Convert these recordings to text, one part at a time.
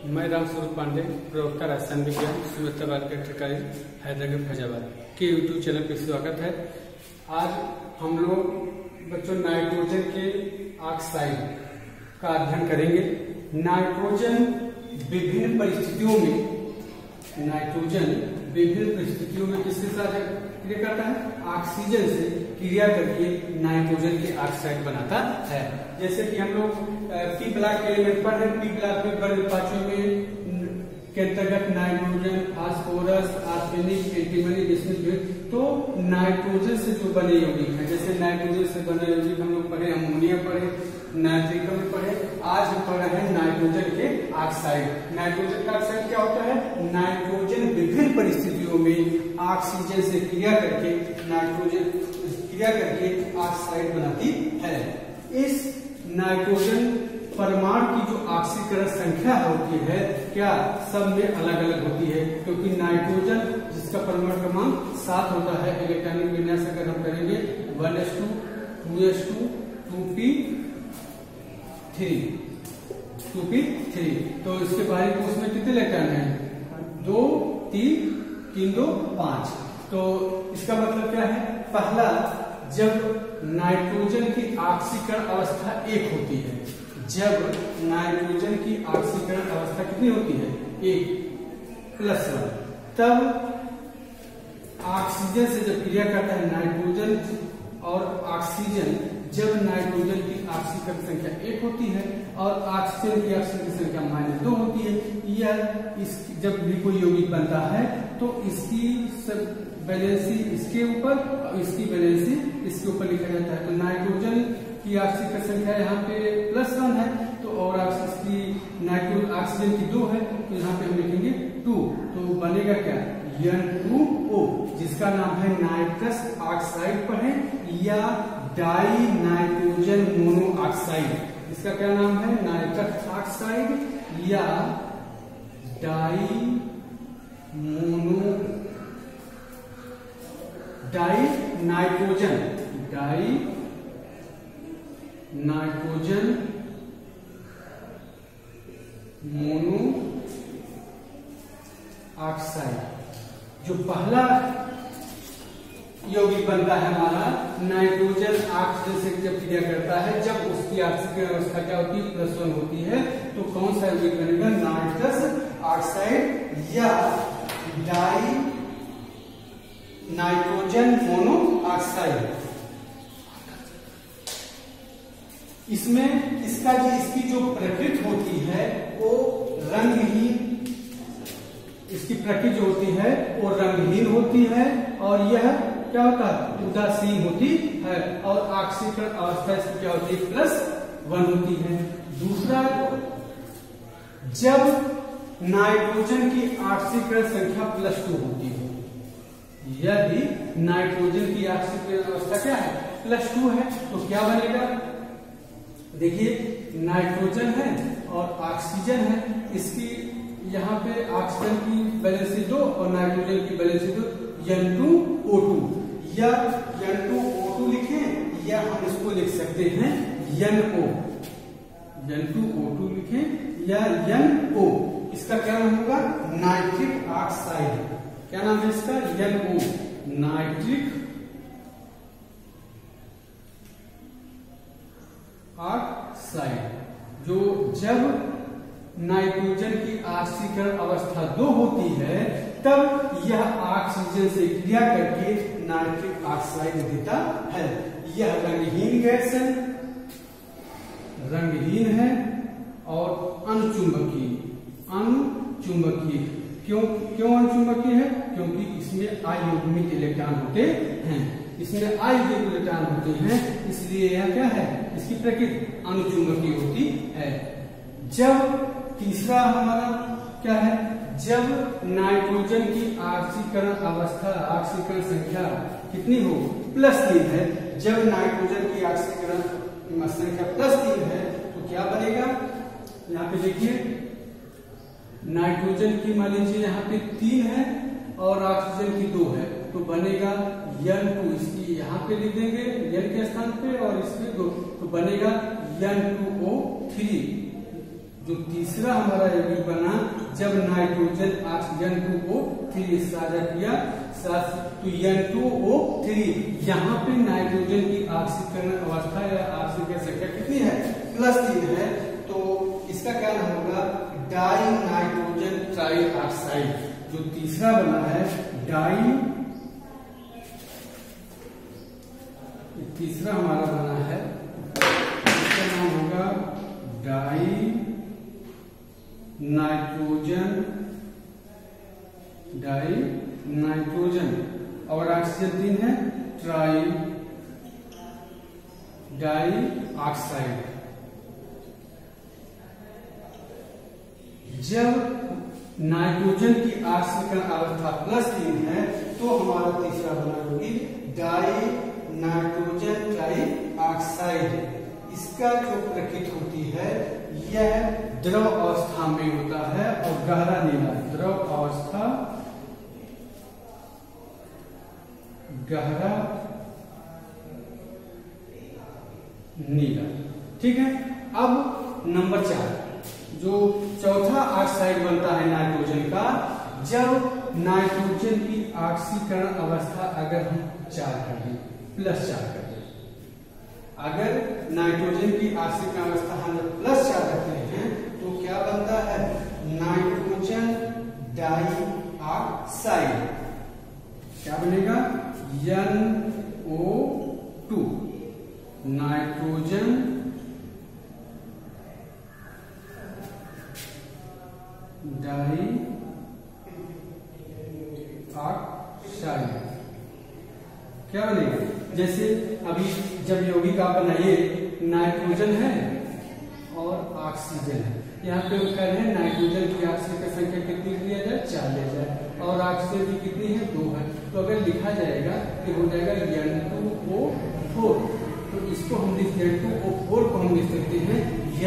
मैं रामस्वरूप पांडे, प्रवक्ता रसायन विज्ञान सुमित्रा बायोटेक कॉलेज हैदराबाद फैजाबाद के यूट्यूब चैनल पर स्वागत है। आज हम लोग बच्चों नाइट्रोजन के ऑक्साइड का अध्ययन करेंगे। नाइट्रोजन विभिन्न परिस्थितियों में किसके साथ क्रिया करता है? ऑक्सीजन से क्रिया करके नाइट्रोजन के ऑक्साइड बनाता है। जैसे कि हम लोग पी ब्लॉक के एलिमेंट पढ़ रहे हैं। पी ब्लॉक में बड़े पांचों में के अंतर्गत नाइट्रोजन, फास्फोरस, आर्सेनिक, एंटीमनी, जिसमें तो नाइट्रोजन से जो बने यौगिक हैं, जैसे नाइट्रोजन से बने यौगिक हम लोग पढ़े, अमोनिया पढ़े, नाइट्रिक में पढ़े। आज हम पढ़ रहे हैं नाइट्रोजन के ऑक्साइड। नाइट्रोजन का ऑक्साइड क्या होता है? नाइट्रोजन विभिन्न परिस्थितियों में ऑक्सीजन से क्रिया करके ऑक्साइड बनाती है। इस नाइट्रोजन परमाणु की जो ऑक्सीकरण संख्या होती है, क्या सब में अलग अलग होती है, क्योंकि नाइट्रोजन जिसका परमाणु क्रमांक 7 होता है। इलेक्ट्रॉनिक विन्यास अगर हम करेंगे 1s2, 2s2, 2p3, तो इसके बाहरी कोश में कितने इलेक्ट्रॉन हैं? 2, 3, 2, 5। तो इसका मतलब क्या है? पहला, जब नाइट्रोजन की ऑक्सीकरण अवस्था 1 होती है, जब नाइट्रोजन की ऑक्सीकरण अवस्था कितनी होती है? 1+1, तब ऑक्सीजन से जब क्रिया करता है नाइट्रोजन और ऑक्सीजन, जब नाइट्रोजन की ऑक्सीकरण संख्या 1 होती है और ऑक्सीजन की ऑक्सीकरण संख्या -2 होती है, यह जब भी कोई यौगिक बनता है तो इसकी वैलेंसी इसके ऊपर और इसकी वैलेंसी इसके ऊपर लिखा जाता है। तो नाइट्रोजन की ऑक्सीकरण संख्या यहाँ पे +1 है, तो और ऑक्सीजन की 2 है, तो यहाँ पे हम लिखेंगे 2। तो बनेगा क्या? N2O, जिसका नाम है नाइट्रस ऑक्साइड पढ़े या डाई नाइट्रोजन मोनोऑक्साइड। इसका क्या नाम है? नाइट्रस ऑक्साइड या डाई नाइट्रोजन मोनो ऑक्साइड। जो पहला यौगिक बनता है हमारा, नाइट्रोजन ऑक्सीजन से जब क्रिया करता है, जब उसकी ऑक्सीकरण अवस्था क्या होती है? +1 होती है, तो कौन सा यौगिक बनेगा? नाइट्रस ऑक्साइड या डाई नाइट्रोजन मोनोऑक्साइड। इसमें इसकी जो प्रकृति होती है वो रंगहीन, इसकी प्रकृति जो होती है वो रंगहीन होती है, और यह क्या होता है? उदासीन होती है, और ऑक्सीकरण अवस्था इसकी क्या होती है? +1 होती है। दूसरा, जब नाइट्रोजन की ऑक्सीकरण संख्या +2 होती है, यदि नाइट्रोजन की ऑक्सीकरण अवस्था क्या है? +2 है, तो क्या बनेगा? देखिए, नाइट्रोजन है और ऑक्सीजन है, इसकी यहाँ पे ऑक्सीजन की वैलेंसी 2 और नाइट्रोजन की वैलेंसी 2, N2O2 या N2O2 लिखें, या हम इसको लिख सकते हैं NO। N2O2 लिखें या NO। इसका क्या नाम होगा? Nitric oxide. क्या नाम है इसका? NO, nitric oxide. जो जब नाइट्रोजन की ऑक्सीकरण अवस्था 2 होती है, तब यह ऑक्सीजन से क्रिया करके नाइट्रिक ऑक्साइड देता है। यह रंगहीन गैस है, रंगहीन है और अणुचुंबकीय। क्यों अणुचुंबकीय है? क्योंकि इसमें अयुग्मित इलेक्ट्रॉन होते हैं, इसलिए यह क्या है? इसकी प्रकृति अणुचुंबकीय होती है। जब तीसरा हमारा क्या है? जब नाइट्रोजन की ऑक्सीकरण संख्या कितनी हो? +3 है। जब नाइट्रोजन की ऑक्सीकरण संख्या +3 है, तो क्या बनेगा? यहाँ पे देखिए, नाइट्रोजन की मान लीजिए यहाँ पे 3 है और ऑक्सीजन की 2 है, तो बनेगा N2। इसकी यहाँ पे लिख देंगे N के स्थान पे, और इसके 2, तो बनेगा N2O3 जो तीसरा हमारा यौगिक बना जब नाइट्रोजन ऑक्सीजन को O3 साझा किया साथ, तो N2O3 यहाँ पे नाइट्रोजन की ऑक्सीकरण अवस्था या ऑक्सीजन संख्या कितनी है, +3 है। तो इसका क्या नाम होगा, डाई नाइट्रोजन ट्राई ऑक्साइड। जो तीसरा बना है तीसरा हमारा बना है, इसका नाम होगा डाई नाइट्रोजन और ऑक्सीजन 3 है ट्राई डाई ऑक्साइड। जब नाइट्रोजन की ऑक्सीकरण अवस्था +3 है तो हमारा तीसरा बना होगी डाई नाइट्रोजन ट्राई ऑक्साइड। इसका जो प्रकृति होती है यह द्रव अवस्था में होता है और गहरा नीला, द्रव अवस्था गहरा नीला। ठीक है। अब नंबर 4, जो चौथा ऑक्साइड बनता है नाइट्रोजन का, जब नाइट्रोजन की ऑक्सीकरण अवस्था अगर हम 4 कर दें, +4 कर दें, अगर नाइट्रोजन की ऑक्सीकरण अवस्था हम +4 करते हैं तो क्या बनता है, नाइट्रोजन डाई ऑक्साइड। क्या बनेगा, NO2 नाइट्रोजन डाई ऑक्साइड। क्या बनेगा, जैसे अभी जब यौगिक आप बनाइए, नाइट्रोजन है और ऑक्सीजन है, यहाँ पे कह रहे हैं नाइट्रोजन की ऑक्सीजन संख्या कितनी लिया जाए, 4 लिया जाए, और ऑक्सीजन की कितनी है, 2 है। तो अगर लिखा जाएगा तो हो जाएगा N2O4। तो इसको हम N2O4 को हम लिख सकते हैं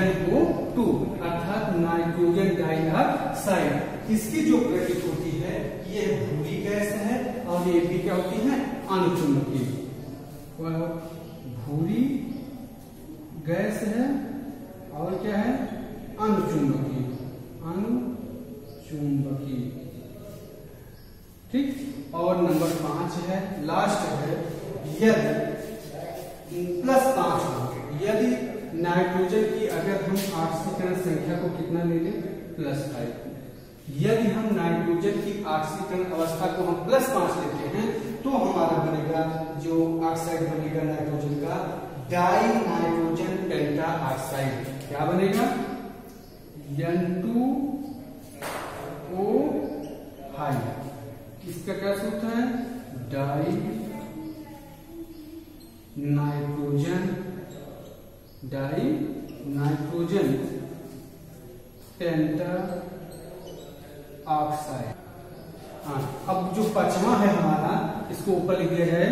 NO2 अर्थात नाइट्रोजन डाइऑक्साइड। इसकी जो प्रकृति होती है यह भूरी गैस है और ये भी क्या होती है, अनुचुंबकीय। भूरी गैस है और क्या है, अनुचुंबकीय। ठीक। और नंबर 5 है, लास्ट है, यदि +5 हो, यदि नाइट्रोजन की अगर हम ऑक्सीकरण संख्या को कितना ले लें, +5, यदि हम नाइट्रोजन की ऑक्सीकरण अवस्था को हम +5 लेते हैं तो हमारा बनेगा जो ऑक्साइड बनेगा नाइट्रोजन का, डाई नाइट्रोजन पेंटा ऑक्साइड। क्या बनेगा, N2O5। इसका क्या सूत्र है, डाई नाइट्रोजन पेंटा ऑक्साइड। हाँ, अब जो 5वां है हमारा, इसको ऊपर लिख दिया जाए।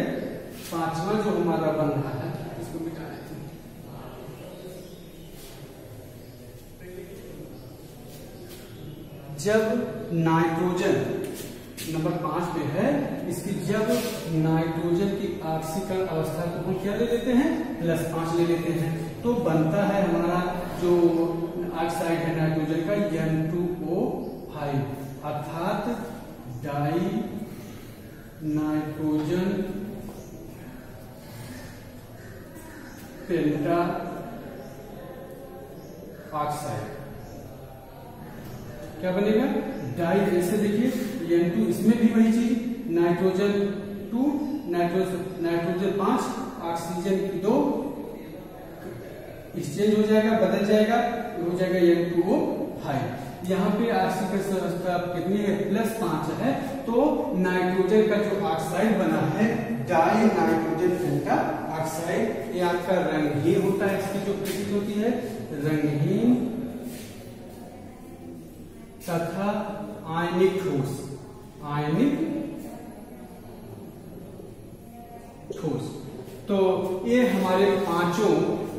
5वां जो हमारा बन रहा है इसको मिटा देते हैं। जब नाइट्रोजन नंबर 5 पे है, इसकी जब नाइट्रोजन की ऑक्सीकरण अवस्था को हम क्या ले लेते हैं, +5 ले लेते हैं, तो बनता है हमारा जो ऑक्साइड है नाइट्रोजन का N2O5 अर्थात डाई नाइट्रोजन पेंटा ऑक्साइड। क्या बनेगा, डाई, ऐसे देखिए N2, इसमें भी वही चीज, नाइट्रोजन 2, नाइट्रोजन 5, ऑक्सीजन 2, एक्सचेंज हो जाएगा, बदल जाएगा, हो जाएगा N2O5। यहाँ पे ऑक्सीकरण अवस्था कितनी है, +5 है, तो नाइट्रोजन का जो ऑक्साइड बना है डाई नाइट्रोजन पेंटा ऑक्साइड, ये आपका रंगहीन होता है। इसकी जो प्रकृति होती है रंगहीन तथा आयनिक ठोस। तो ये हमारे 5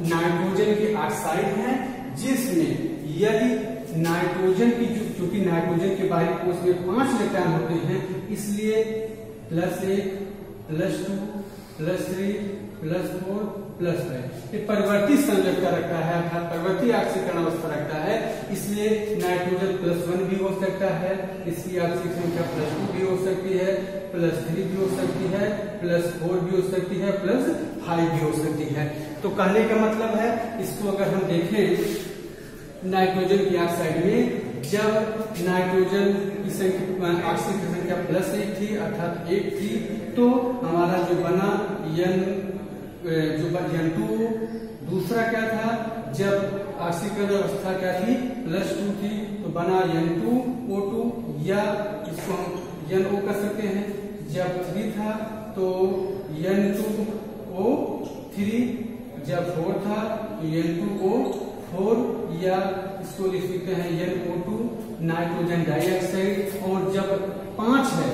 नाइट्रोजन के ऑक्साइड हैं, जिसमें यदि नाइट्रोजन की चूंकि नाइट्रोजन के बाहरी कोश में 5 इलेक्ट्रॉन होते हैं, इसलिए +1 +2 +3 +4 प्लस है। ये परिवर्ती संयोजकता रखता है अर्थात परिवर्ती ऑक्सीकरण अवस्था रखता है, इसलिए नाइट्रोजन +1 भी हो सकता है, इसकी ऑक्सीजन संख्या +2 भी हो सकती है, +3 भी हो सकती है, +4 भी हो सकती है, +5 भी हो सकती है। तो कहने का मतलब है इसको अगर हम देखें नाइट्रोजन की ऑक्साइड में, जब नाइट्रोजन की संख्या ऑक्सीजन की संख्या +1 थी अर्थात 1 थी, तो हमारा जो बना N2, दूसरा क्या था, जब ऑक्सीकरण अवस्था क्या थी +2 थी, तो बना N2O2 या इसको हम NO कर सकते हैं। जब 3 था तो N2O3, जब 4 था तो N2O4 या इसको लिख सकते हैं NO2 नाइट्रोजन डाइऑक्साइड। और जब 5 है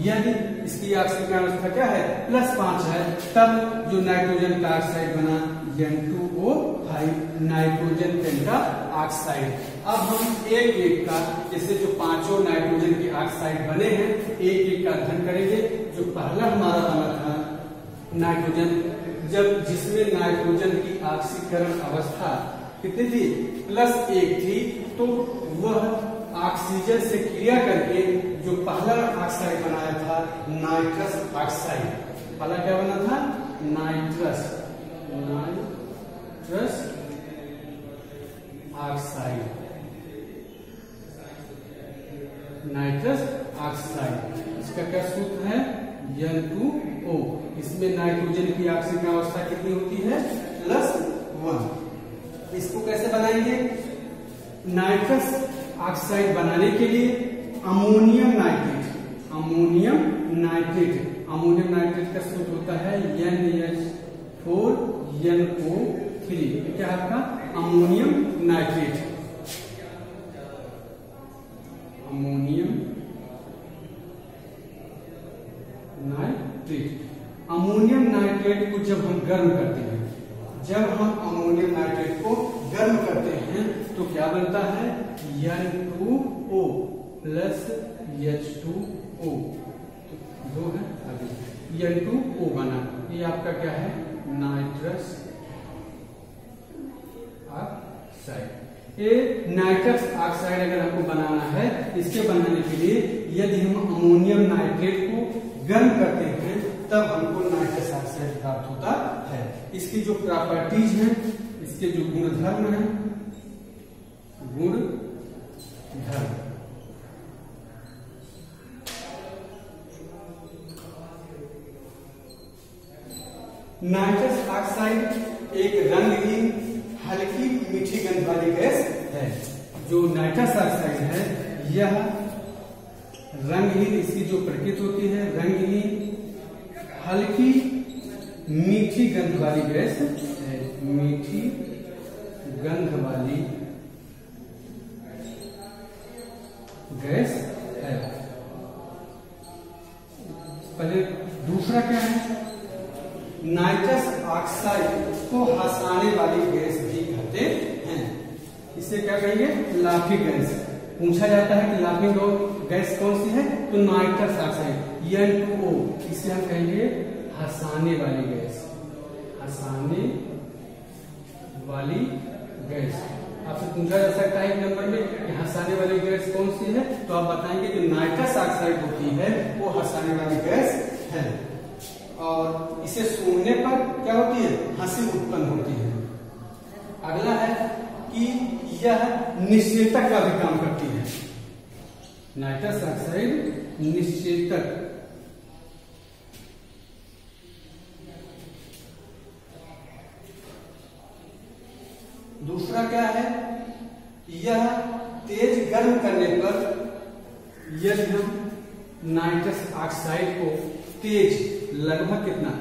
यदि इसकी ऑक्सीकरण अवस्था क्या है +5 है, तब जो नाइट्रोजन का ऑक्साइड बना N2O5 नाइट्रोजन पेंटा ऑक्साइड। अब हम एक एक का, जैसे जो 5 नाइट्रोजन के ऑक्साइड बने हैं, एक एक का अध्ययन करेंगे। जो पहला हमारा बना था नाइट्रोजन, जब जिसमें नाइट्रोजन की ऑक्सीकरण अवस्था कितनी थी +1 थी, तो वह ऑक्सीजन से क्रिया करके जो पहला ऑक्साइड बनाया था नाइट्रस ऑक्साइड। पहला क्या बना था नाइट्रस ऑक्साइड, नाइट्रस ऑक्साइड। इसका क्या सूत्र है N2O। इसमें नाइट्रोजन की ऑक्सीकरण अवस्था कितनी होती है +1। इसको कैसे बनाएंगे, नाइट्रस ऑक्साइड बनाने के लिए अमोनियम नाइट्रेट का सूत्र होता है NH4NO3। क्या आपका अमोनियम नाइट्रेट। अमोनियम नाइट्रेट को जब हम गर्म करते हैं, तो क्या बनता है N2O + H2O, दो है आगे N2O बना। ये आपका क्या है नाइट्रस ऑक्साइड। ये नाइट्रस ऑक्साइड अगर आपको बनाना है, इसके बनाने के लिए यदि हम अमोनियम नाइट्रेट को गर्म करते हैं तब हमको नाइट्रस ऑक्साइड प्राप्त होता है। इसकी जो प्रॉपर्टीज हैं, इसके जो गुणधर्म हैं, नाइट्रस ऑक्साइड एक रंगहीन हल्की मीठी गंध वाली गैस है। जो नाइट्रस ऑक्साइड है यह रंगहीन, इसकी जो प्रकृति होती है रंगहीन हल्की मीठी गंध वाली गैस है। मीठी गंध वाली गैस है। पहले दूसरा क्या है, नाइट्रस ऑक्साइड को हंसाने वाली गैस भी कहते हैं। इसे क्या कहेंगे लाफिंग गैस। पूछा जाता है कि लाफिंग गैस कौन सी है, तो नाइट्रस ऑक्साइड N2O, इसे हम कहेंगे हंसाने वाली गैस। हंसाने वाली गैस आपसे पूछा जा सकता है एक नंबर में कि हंसाने वाली गैस कौन सी है, तो आप बताएंगे जो नाइट्रस ऑक्साइड होती है वो हंसाने वाली गैस है। और इसे सूंघने पर क्या होती है, हंसी उत्पन्न होती है। अगला है कि यह निश्चेतक का भी काम करती है। नाइट्रस ऑक्साइड निश्चेतक। दूसरा क्या है, यह तेज गर्म करने पर यदि हम नाइट्रस ऑक्साइड को तेज लगभग कितना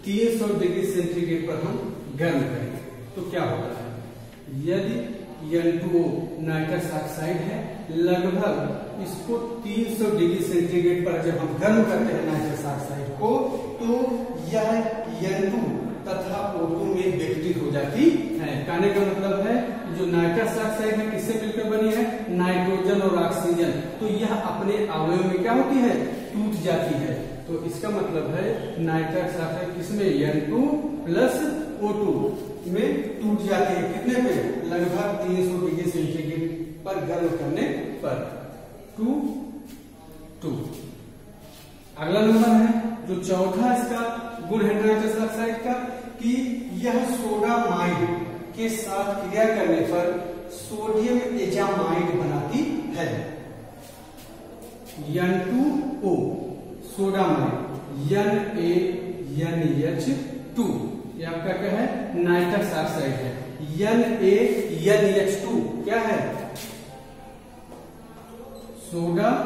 300 डिग्री सेंटीग्रेड पर हम गर्म करें तो क्या होता है, यदि N2O नाइट्रस ऑक्साइड है, लगभग इसको 300 डिग्री सेंटीग्रेड पर जब हम गर्म करते हैं नाइट्रस ऑक्साइड को, तो यह N2 तथा O2 में विघटित हो जाती है। कहने का मतलब है जो नाइट्रस ऑक्साइड है किससे मिलकर बनी है, नाइट्रोजन और ऑक्सीजन, तो यह अपने अवयव में क्या होती है, टूट जाती है। तो इसका मतलब है नाइट्रस ऑक्साइड किसमें N2 + O2 में टूट जाती है। कितने पे? लगभग 300 डिग्री सेंटीग्रेड पर गर्म करने पर 2. अगला नंबर है जो चौथा इसका गुण है नाइट्रस ऑक्साइड का कि यह सोडामाइड के साथ क्रिया करने पर सोडियम एजामाइड बनाती है। N2O सोडामाइड NaNH2 ये आपका क्या है? नाइट्रस ऑक्साइड है। NaNH2 क्या है? सोडामाइड।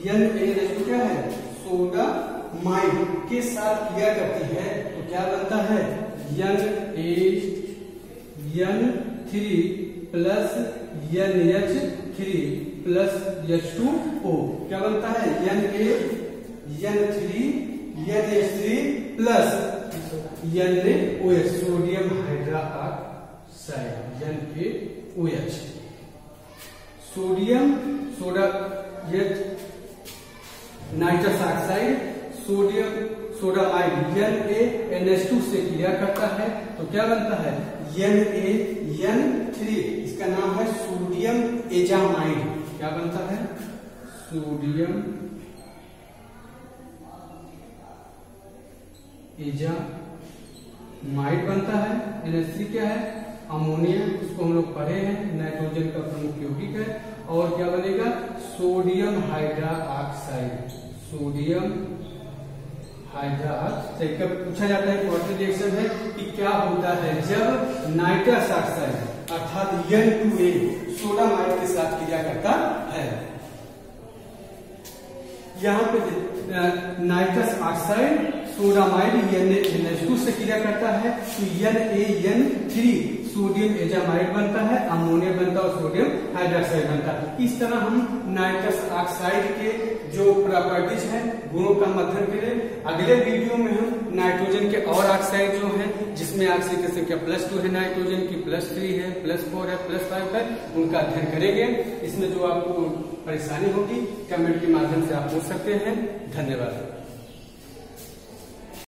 NaNH2 क्या है? सोडामाइड के साथ क्रिया करती है तो क्या बनता है? NaN3 plus NH3 plus H2O क्या बनता है? NaN3 NH3 plus NaOH sodium hydroxide NaOH। Sodium soda ये nitrous oxide sodium sodamide NaNH2 से क्रिया करता है तो क्या बनता है? NaN3 इसका नाम है सोडियम एजामाइड। क्या बनता है? सोडियम एजामाइड बनता है। NH3 क्या है? अमोनिया, इसको हम लोग पढ़े हैं, नाइट्रोजन का प्रमुख यौगिक है। और क्या बनेगा? Sodium hydroxide. सोडियम हाइड्रोक्साइड का पूछा जाता है क्वार्टर रिएक्शन है कि क्या होता है जब नाइट्रस ऑक्साइड अर्थात N2A सोडामाइड के साथ क्रिया करता है। यहाँ पे नाइट्रस ऑक्साइड सोडामाइड NaNH2 से क्रिया करता है तो NaN3 सोडियम एजामाइड बनता है, अमोनिया बनता है और सोडियम हाइड्रोक्साइड बनता है। इस तरह हम नाइट्रस ऑक्साइड के जो प्रॉपर्टीज है गुणों का अध्ययन करें। अगले वीडियो में हम नाइट्रोजन के और ऑक्साइड जो है जिसमें ऑक्सीजन की संख्या +2 है, नाइट्रोजन की +3 है, +4 है, +5 है, उनका अध्ययन करेंगे। इसमें जो आपको परेशानी होगी कमेंट के माध्यम से आप पूछ सकते हैं। धन्यवाद।